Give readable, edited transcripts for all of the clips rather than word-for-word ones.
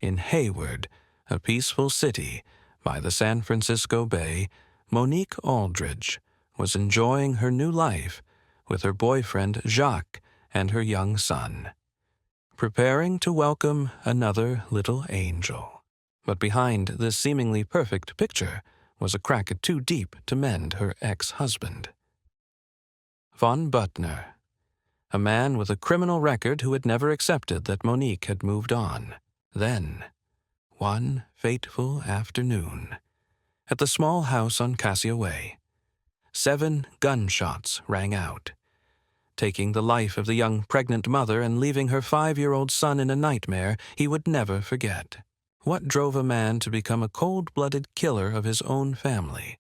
In Hayward, a peaceful city by the San Francisco Bay, Monique Aldridge was enjoying her new life with her boyfriend Jacques and her young son, preparing to welcome another little angel. But behind this seemingly perfect picture was a crack too deep to mend her ex-husband. Von Butner, a man with a criminal record who had never accepted that Monique had moved on. Then, one fateful afternoon, at the small house on Cassia Way, 7 gunshots rang out, taking the life of the young pregnant mother and leaving her 5-year-old son in a nightmare he would never forget. What drove a man to become a cold-blooded killer of his own family?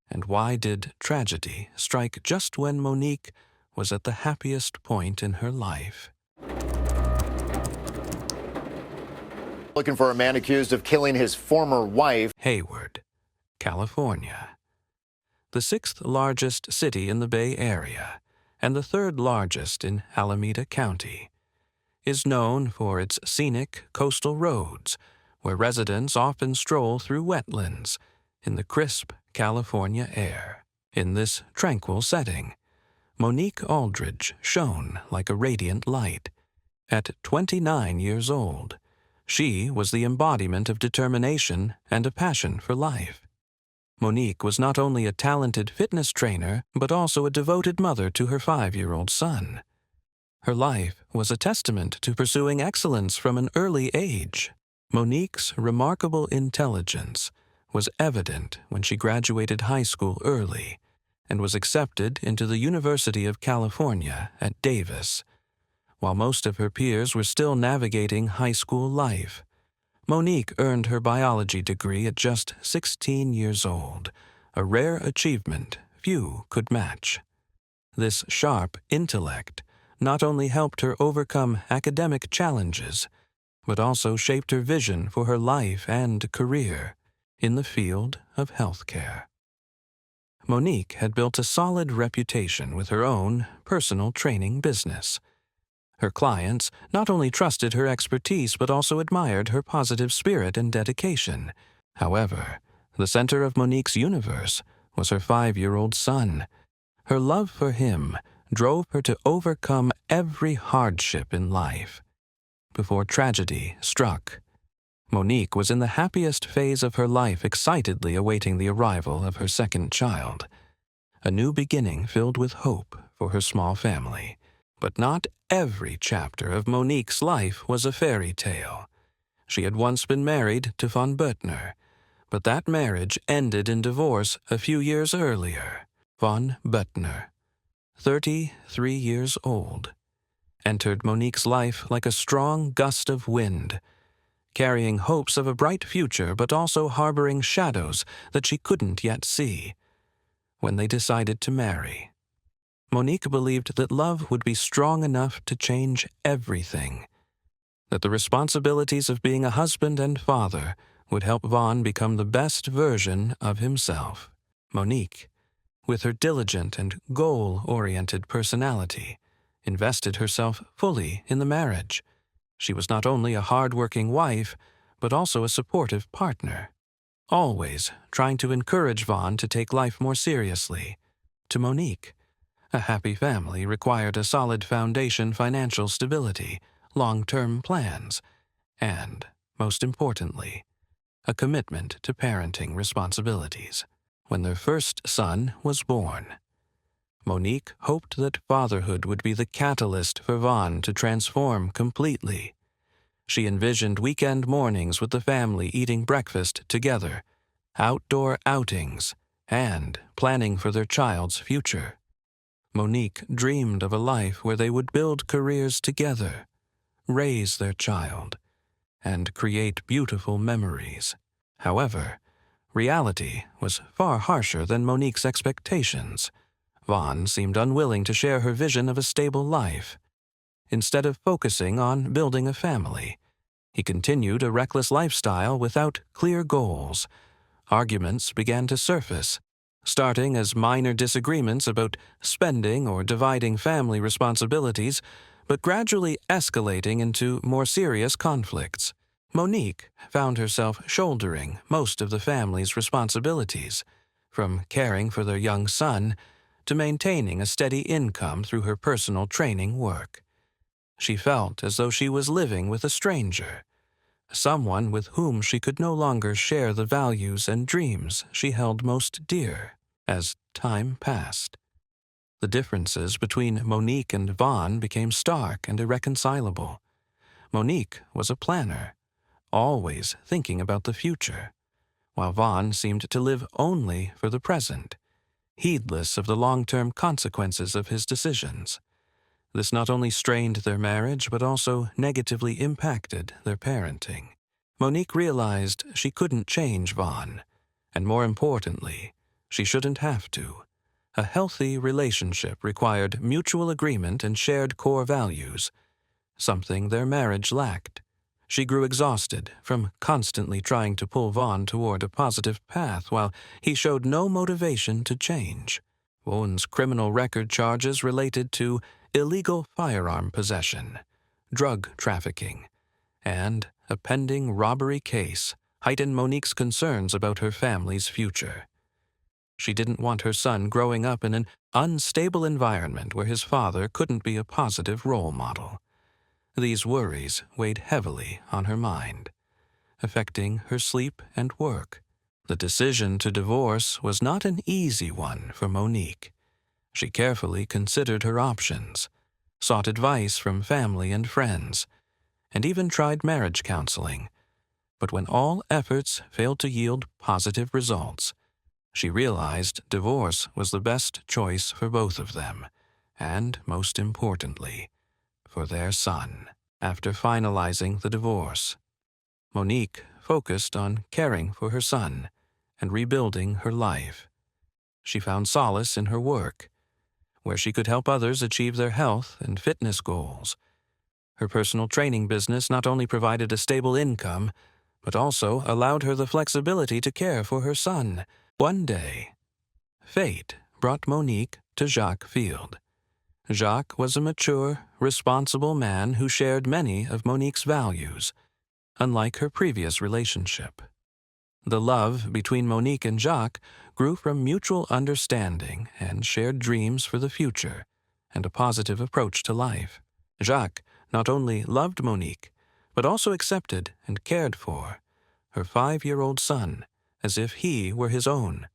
And why did tragedy strike just when Monique was at the happiest point in her life? Looking for a man accused of killing his former wife. Hayward, California, the 6th largest city in the Bay Area and the 3rd largest in Alameda County, is known for its scenic coastal roads where residents often stroll through wetlands in the crisp California air. In this tranquil setting, Monique Aldridge shone like a radiant light. At 29 years old, she was the embodiment of determination and a passion for life. Monique was not only a talented fitness trainer, but also a devoted mother to her 5-year-old son. Her life was a testament to pursuing excellence from an early age. Monique's remarkable intelligence was evident when she graduated high school early and was accepted into the University of California at Davis. While most of her peers were still navigating high school life, Monique earned her biology degree at just 16 years old, a rare achievement few could match. This sharp intellect not only helped her overcome academic challenges, but also shaped her vision for her life and career in the field of healthcare. Monique had built a solid reputation with her own personal training business. Her clients not only trusted her expertise but also admired her positive spirit and dedication. However, the center of Monique's universe was her 5-year-old son. Her love for him drove her to overcome every hardship in life. Before tragedy struck, Monique was in the happiest phase of her life, excitedly awaiting the arrival of her second child, a new beginning filled with hope for her small family. But not every chapter of Monique's life was a fairy tale. She had once been married to Von Butner, but that marriage ended in divorce a few years earlier. Von Butner, 33 years old, entered Monique's life like a strong gust of wind, carrying hopes of a bright future but also harboring shadows that she couldn't yet see. When they decided to marry, Monique believed that love would be strong enough to change everything, that the responsibilities of being a husband and father would help Von become the best version of himself. Monique, with her diligent and goal-oriented personality, invested herself fully in the marriage. She was not only a hard-working wife, but also a supportive partner, always trying to encourage Von to take life more seriously. To Monique, a happy family required a solid foundation, financial stability, long-term plans, and, most importantly, a commitment to parenting responsibilities. When their first son was born, Monique hoped that fatherhood would be the catalyst for Von to transform completely. She envisioned weekend mornings with the family eating breakfast together, outdoor outings, and planning for their child's future. Monique dreamed of a life where they would build careers together, raise their child, and create beautiful memories. However, reality was far harsher than Monique's expectations. Von seemed unwilling to share her vision of a stable life. Instead of focusing on building a family, he continued a reckless lifestyle without clear goals. Arguments began to surface, starting as minor disagreements about spending or dividing family responsibilities, but gradually escalating into more serious conflicts. Monique found herself shouldering most of the family's responsibilities, from caring for their young son to maintaining a steady income through her personal training work. She felt as though she was living with a stranger, someone with whom she could no longer share the values and dreams she held most dear. As time passed, the differences between Monique and Vaughn became stark and irreconcilable. Monique was a planner, always thinking about the future, while Vaughn seemed to live only for the present, heedless of the long-term consequences of his decisions. This not only strained their marriage, but also negatively impacted their parenting. Monique realized she couldn't change Vaughn, and more importantly, she shouldn't have to. A healthy relationship required mutual agreement and shared core values, something their marriage lacked. She grew exhausted from constantly trying to pull Vaughn toward a positive path while he showed no motivation to change. Vaughn's criminal record charges related to illegal firearm possession, drug trafficking, and a pending robbery case heightened Monique's concerns about her family's future. She didn't want her son growing up in an unstable environment where his father couldn't be a positive role model. These worries weighed heavily on her mind, affecting her sleep and work. The decision to divorce was not an easy one for Monique. She carefully considered her options, sought advice from family and friends, and even tried marriage counseling. But when all efforts failed to yield positive results, she realized divorce was the best choice for both of them, and, most importantly, for their son. After finalizing the divorce, Monique focused on caring for her son and rebuilding her life. She found solace in her work, where she could help others achieve their health and fitness goals. Her personal training business not only provided a stable income, but also allowed her the flexibility to care for her son. One day, fate brought Monique to Jacques Field. Jacques was a mature, responsible man who shared many of Monique's values, unlike her previous relationship. The love between Monique and Jacques grew from mutual understanding and shared dreams for the future and a positive approach to life. Jacques not only loved Monique, but also accepted and cared for her 5-year-old son as if he were his own.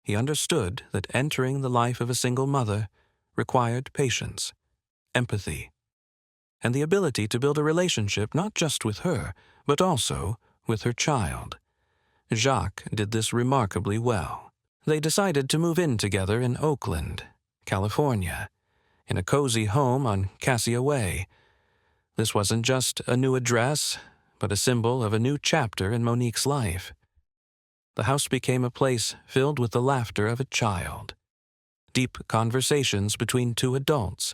He understood that entering the life of a single mother required patience, empathy, and the ability to build a relationship not just with her, but also with her child. Jacques did this remarkably well. They decided to move in together in Oakland, California, in a cozy home on Cassia Way. This wasn't just a new address, but a symbol of a new chapter in Monique's life. The house became a place filled with the laughter of a child, deep conversations between two adults,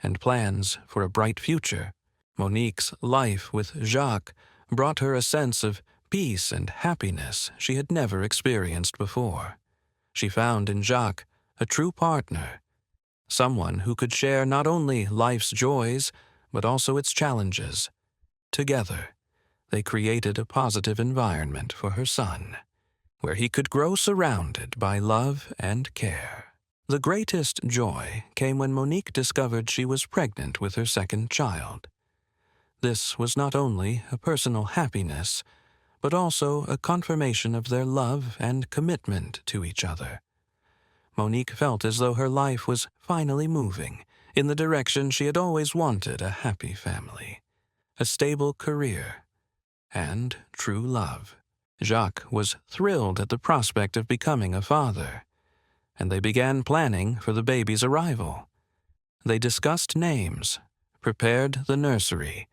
and plans for a bright future. Monique's life with Jacques brought her a sense of peace and happiness she had never experienced before. She found in Jacques a true partner, someone who could share not only life's joys, but also its challenges. Together, they created a positive environment for her son, where he could grow surrounded by love and care. The greatest joy came when Monique discovered she was pregnant with her second child. This was not only a personal happiness, but also a confirmation of their love and commitment to each other. Monique felt as though her life was finally moving in the direction she had always wanted: a happy family, a stable career, and true love. Jacques was thrilled at the prospect of becoming a father, and they began planning for the baby's arrival. They discussed names, prepared the nursery,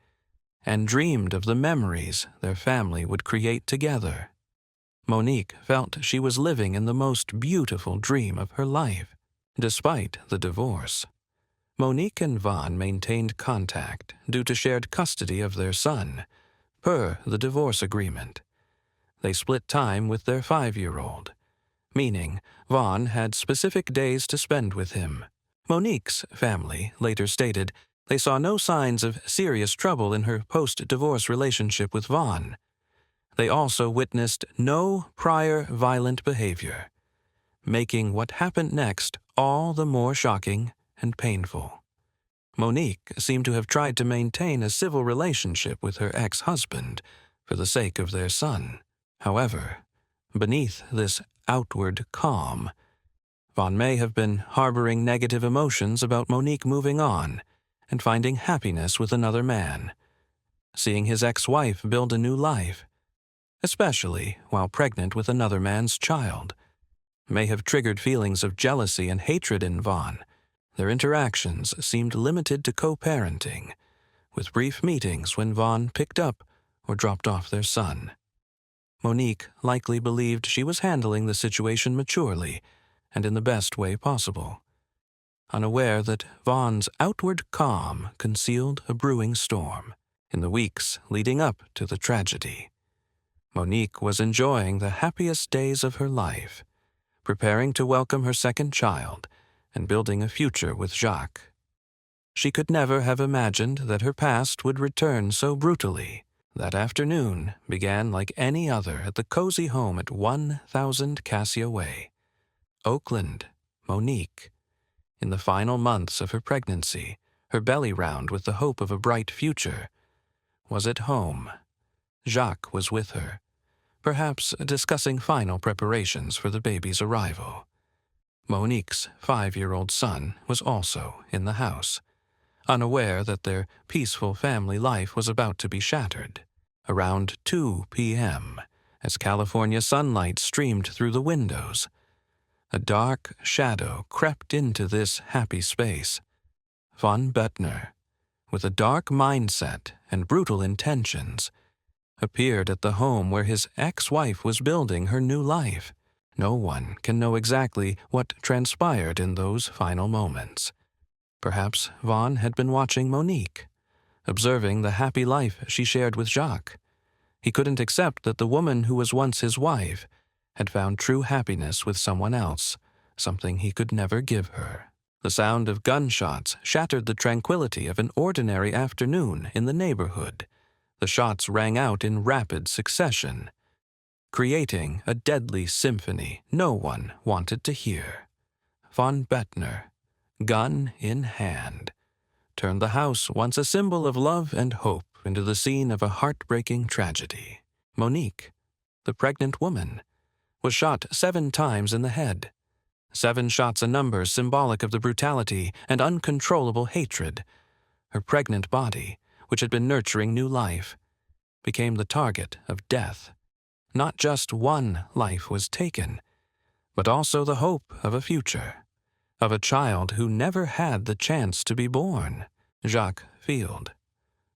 and dreamed of the memories their family would create together. Monique felt she was living in the most beautiful dream of her life. Despite the divorce, Monique and Vaughn maintained contact due to shared custody of their son, per the divorce agreement. They split time with their 5-year-old, meaning Vaughn had specific days to spend with him. Monique's family later stated They saw no signs of serious trouble in her post-divorce relationship with Vaughn. They also witnessed no prior violent behavior, making what happened next all the more shocking and painful. Monique seemed to have tried to maintain a civil relationship with her ex-husband for the sake of their son. However, beneath this outward calm, Vaughn may have been harboring negative emotions about Monique moving on and finding happiness with another man, seeing his ex-wife build a new life, especially while pregnant with another man's child, may have triggered feelings of jealousy and hatred in Vaughn. Their interactions seemed limited to co-parenting, with brief meetings when Vaughn picked up or dropped off their son. Monique likely believed she was handling the situation maturely and in the best way possible, unaware that Vaughn's outward calm concealed a brewing storm. In the weeks leading up to the tragedy, Monique was enjoying the happiest days of her life, preparing to welcome her second child and building a future with Jacques. She could never have imagined that her past would return so brutally. That afternoon began like any other at the cozy home at 1000 Cassia Way. Oakland, Monique. In the final months of her pregnancy, her belly round with the hope of a bright future, was at home. Jacques was with her, perhaps discussing final preparations for the baby's arrival. Monique's 5-year-old son was also in the house, unaware that their peaceful family life was about to be shattered. Around 2 p.m., as California sunlight streamed through the windows, a dark shadow crept into this happy space. Von Bettner, with a dark mindset and brutal intentions, appeared at the home where his ex-wife was building her new life. No one can know exactly what transpired in those final moments. Perhaps Vaughn had been watching Monique, observing the happy life she shared with Jacques. He couldn't accept that the woman who was once his wife had found true happiness with someone else, something he could never give her. The sound of gunshots shattered the tranquility of an ordinary afternoon in the neighborhood. The shots rang out in rapid succession, creating a deadly symphony no one wanted to hear. Von Bettner, gun in hand, turned the house once a symbol of love and hope into the scene of a heartbreaking tragedy. Monique, the pregnant woman, was shot 7 times in the head. 7 shots a number symbolic of the brutality and uncontrollable hatred. Her pregnant body, which had been nurturing new life, became the target of death. Not just one life was taken, but also the hope of a future, of a child who never had the chance to be born. Jacques Field,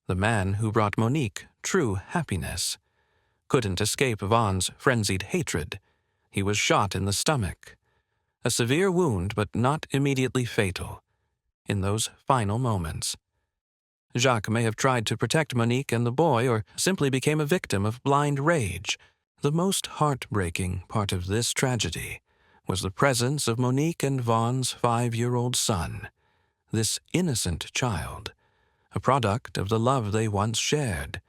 the man who brought Monique true happiness, couldn't escape Vaughn's frenzied hatred. He was shot in the stomach, a severe wound but not immediately fatal. In those final moments, Jacques may have tried to protect Monique and the boy, or simply became a victim of blind rage. The most heartbreaking part of this tragedy was the presence of Monique and Vaughn's 5-year-old son. This innocent child, a product of the love they once shared,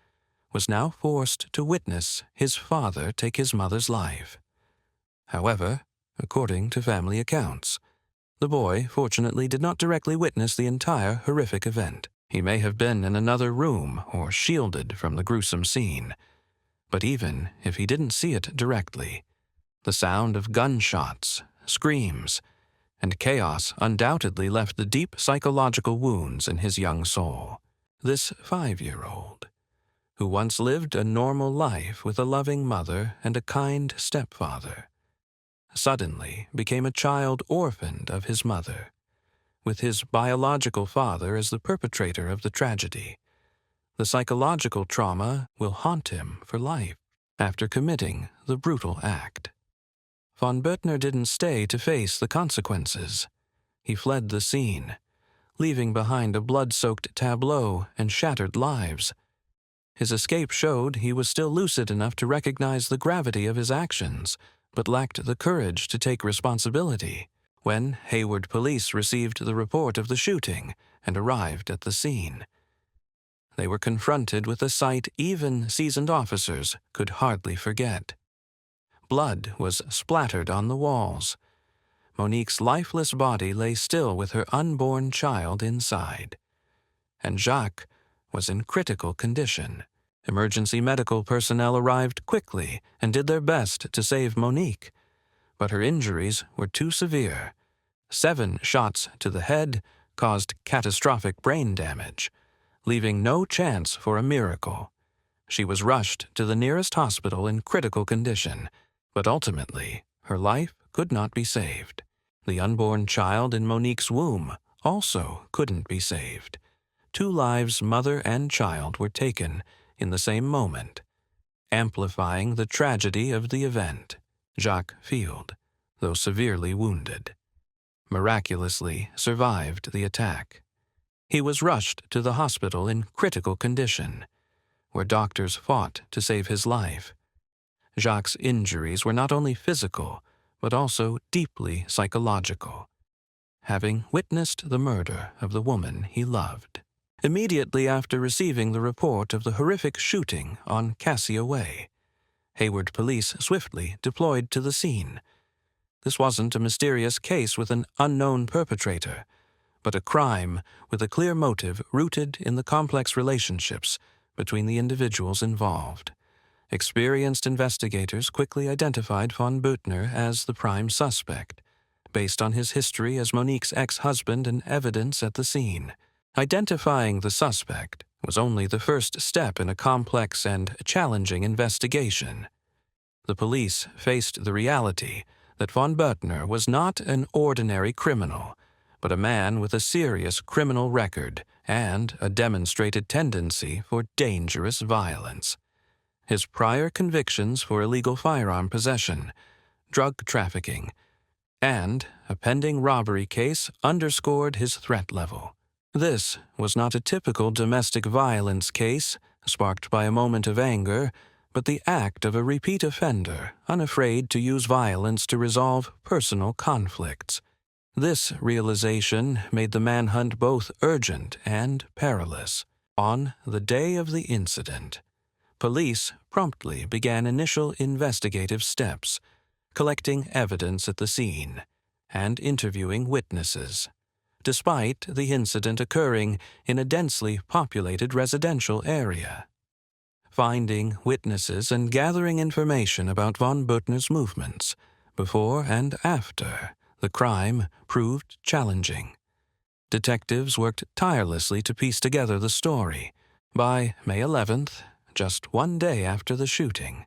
was now forced to witness his father take his mother's life. However, according to family accounts, the boy fortunately did not directly witness the entire horrific event. He may have been in another room or shielded from the gruesome scene. But even if he didn't see it directly, the sound of gunshots, screams, and chaos undoubtedly left the deep psychological wounds in his young soul. This 5-year-old, who once lived a normal life with a loving mother and a kind stepfather, suddenly became a child orphaned of his mother, with his biological father as the perpetrator of the tragedy. The psychological trauma will haunt him for life after committing the brutal act. Von Bettner didn't stay to face the consequences. He fled the scene, leaving behind a blood-soaked tableau and shattered lives. His escape showed he was still lucid enough to recognize the gravity of his actions, but lacked the courage to take responsibility. when Hayward police received the report of the shooting and arrived at the scene. They were confronted with a sight even seasoned officers could hardly forget. Blood was splattered on the walls. Monique's lifeless body lay still with her unborn child inside. And Jacques was in critical condition. Emergency medical personnel arrived quickly and did their best to save Monique, but her injuries were too severe. 7 shots to the head caused catastrophic brain damage, leaving no chance for a miracle. She was rushed to the nearest hospital in critical condition, but ultimately her life could not be saved. The unborn child in Monique's womb also couldn't be saved. 2 lives, mother and child, were taken in the same moment, amplifying the tragedy of the event. Jacques Field, though severely wounded, miraculously survived the attack. He was rushed to the hospital in critical condition, where doctors fought to save his life. Jacques' injuries were not only physical, but also deeply psychological, having witnessed the murder of the woman he loved. Immediately after receiving the report of the horrific shooting on Cassia Way, Hayward police swiftly deployed to the scene. This wasn't a mysterious case with an unknown perpetrator, but a crime with a clear motive rooted in the complex relationships between the individuals involved. Experienced investigators quickly identified von Büttner as the prime suspect, based on his history as Monique's ex-husband and evidence at the scene. Identifying the suspect was only the first step in a complex and challenging investigation. The police faced the reality that von Büttner was not an ordinary criminal, but a man with a serious criminal record and a demonstrated tendency for dangerous violence. His prior convictions for illegal firearm possession, drug trafficking, and a pending robbery case underscored his threat level. This was not a typical domestic violence case sparked by a moment of anger, but the act of a repeat offender unafraid to use violence to resolve personal conflicts. This realization made the manhunt both urgent and perilous. On the day of the incident, police promptly began initial investigative steps, collecting evidence at the scene and interviewing witnesses. Despite the incident occurring in a densely populated residential area, finding witnesses and gathering information about von Büttner's movements before and after the crime proved challenging. Detectives worked tirelessly to piece together the story. By May 11th, just 1 day after the shooting,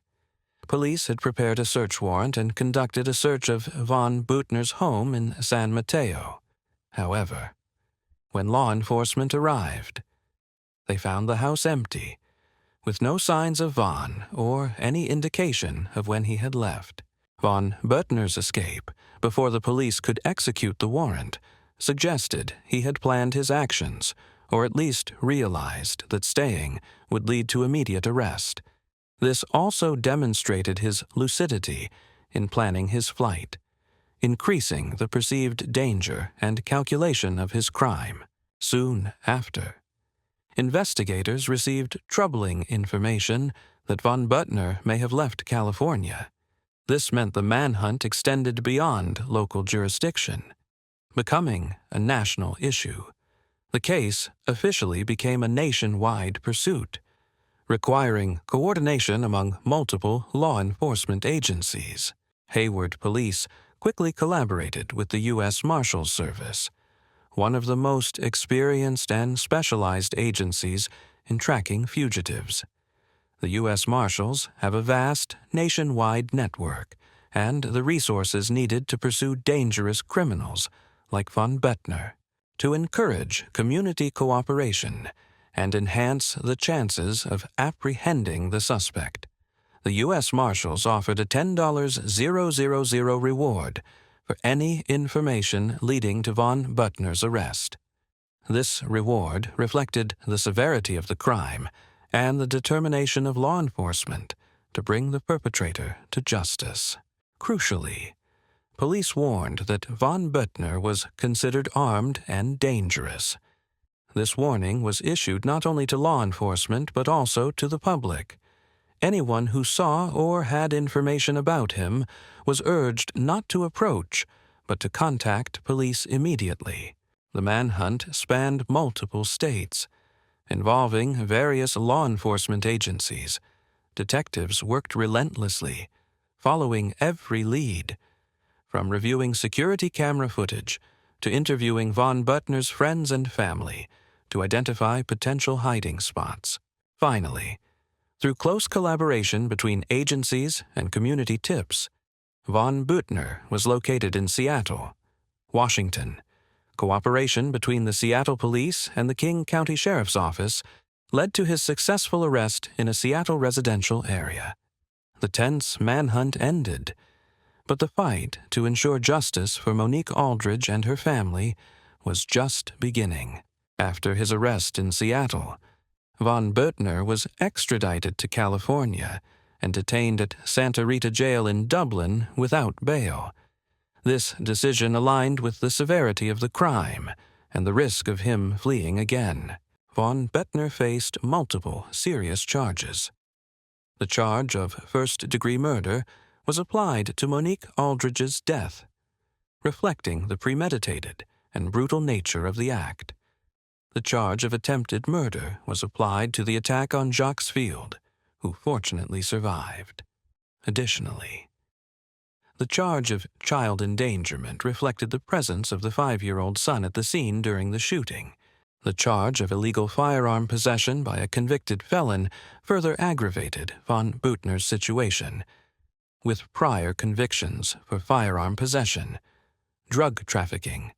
police had prepared a search warrant and conducted a search of von Büttner's home in San Mateo. However, when law enforcement arrived, they found the house empty, with no signs of Von or any indication of when he had left. Von Büttner's escape, before the police could execute the warrant, suggested he had planned his actions, or at least realized that staying would lead to immediate arrest. This also demonstrated his lucidity in planning his flight, increasing the perceived danger and calculation of his crime. Soon after, investigators received troubling information that von Büttner may have left California. This meant the manhunt extended beyond local jurisdiction, becoming a national issue. The case officially became a nationwide pursuit, requiring coordination among multiple law enforcement agencies. Hayward police quickly collaborated with the U.S. Marshals Service, one of the most experienced and specialized agencies in tracking fugitives. The U.S. Marshals have a vast, nationwide network and the resources needed to pursue dangerous criminals like von Büttner. To encourage community cooperation and enhance the chances of apprehending the suspect, the U.S. Marshals offered a $10,000 reward for any information leading to von Büttner's arrest. This reward reflected the severity of the crime and the determination of law enforcement to bring the perpetrator to justice. Crucially, Police warned that von Büttner was considered armed and dangerous. This warning was issued not only to law enforcement but also to the public. Anyone who saw or had information about him was urged not to approach, but to contact police immediately. The manhunt spanned multiple states, involving various law enforcement agencies. Detectives worked relentlessly, following every lead, from reviewing security camera footage to interviewing von Büttner's friends and family to identify potential hiding spots. Finally, through close collaboration between agencies and community tips, von Büttner was located in Seattle, Washington. Cooperation between the Seattle Police and the King County Sheriff's Office led to his successful arrest in a Seattle residential area. The tense manhunt ended, but the fight to ensure justice for Monique Aldridge and her family was just beginning. After his arrest in Seattle, von Büttner was extradited to California and detained at Santa Rita Jail in Dublin without bail. This decision aligned with the severity of the crime and the risk of him fleeing again. Von Büttner faced multiple serious charges. The charge of first-degree murder was applied to Monique Aldridge's death, reflecting the premeditated and brutal nature of the act. The charge of attempted murder was applied to the attack on Jacques Field, who fortunately survived. Additionally, the charge of child endangerment reflected the presence of the 5-year-old son at the scene during the shooting. The charge of illegal firearm possession by a convicted felon further aggravated von Büttner's situation, with prior convictions for firearm possession, drug trafficking,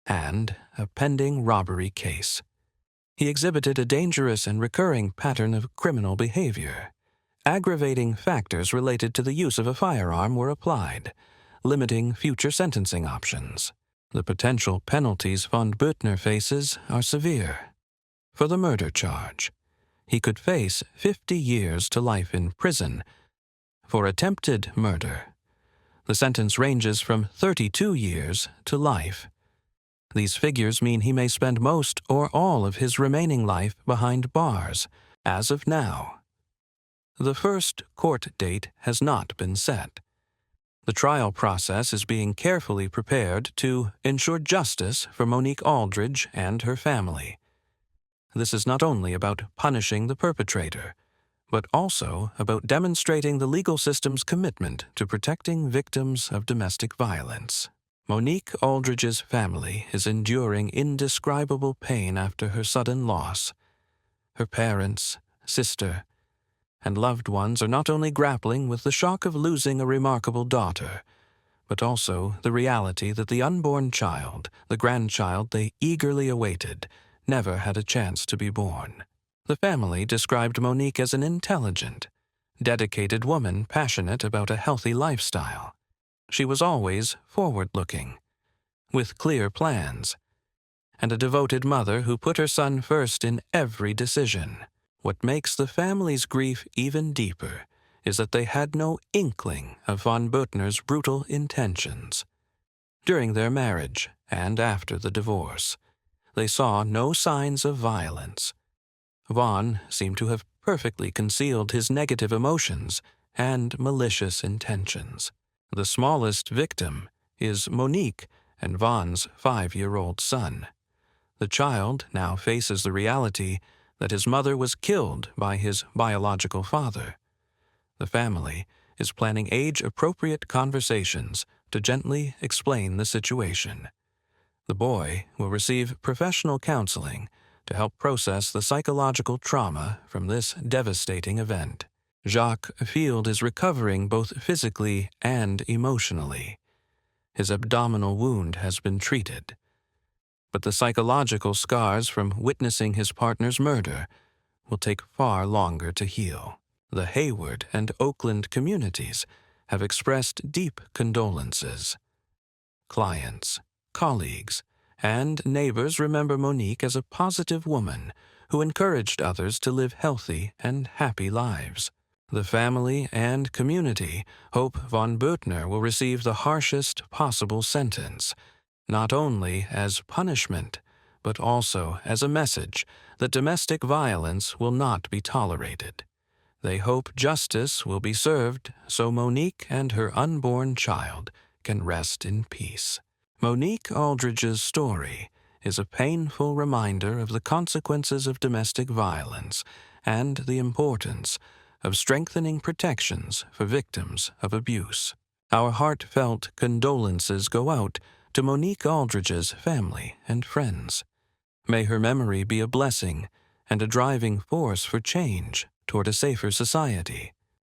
and a pending robbery case. He exhibited a dangerous and recurring pattern of criminal behavior. Aggravating factors related to the use of a firearm were applied, limiting future sentencing options. The potential penalties von Büttner faces are severe. For the murder charge, he could face 50 years to life in prison. For attempted murder, the sentence ranges from 32 years to life. These figures mean he may spend most or all of his remaining life behind bars. As of now, the first court date has not been set. The trial process is being carefully prepared to ensure justice for Monique Aldridge and her family. This is not only about punishing the perpetrator, but also about demonstrating the legal system's commitment to protecting victims of domestic violence. Monique Aldridge's family is enduring indescribable pain after her sudden loss. Her parents, sister, and loved ones are not only grappling with the shock of losing a remarkable daughter, but also the reality that the unborn child, the grandchild they eagerly awaited, never had a chance to be born. The family described Monique as an intelligent, dedicated woman passionate about a healthy lifestyle. She was always forward-looking, with clear plans, and a devoted mother who put her son first in every decision. What makes the family's grief even deeper is that they had no inkling of von Büttner's brutal intentions. During their marriage and after the divorce, they saw no signs of violence. Von seemed to have perfectly concealed his negative emotions and malicious intentions. The smallest victim is Monique and Von's 5-year-old son. The child now faces the reality that his mother was killed by his biological father. The family is planning age-appropriate conversations to gently explain the situation. The boy will receive professional counseling to help process the psychological trauma from this devastating event. Jacques Field is recovering both physically and emotionally. His abdominal wound has been treated, but the psychological scars from witnessing his partner's murder will take far longer to heal. The Hayward and Oakland communities have expressed deep condolences. Clients, colleagues, and neighbors remember Monique as a positive woman who encouraged others to live healthy and happy lives. The family and community hope von Bürtner will receive the harshest possible sentence, not only as punishment, but also as a message that domestic violence will not be tolerated. They hope justice will be served so Monique and her unborn child can rest in peace. Monique Aldridge's story is a painful reminder of the consequences of domestic violence and the importance of strengthening protections for victims of abuse. Our heartfelt condolences go out to Monique Aldridge's family and friends. May her memory be a blessing and a driving force for change toward a safer society.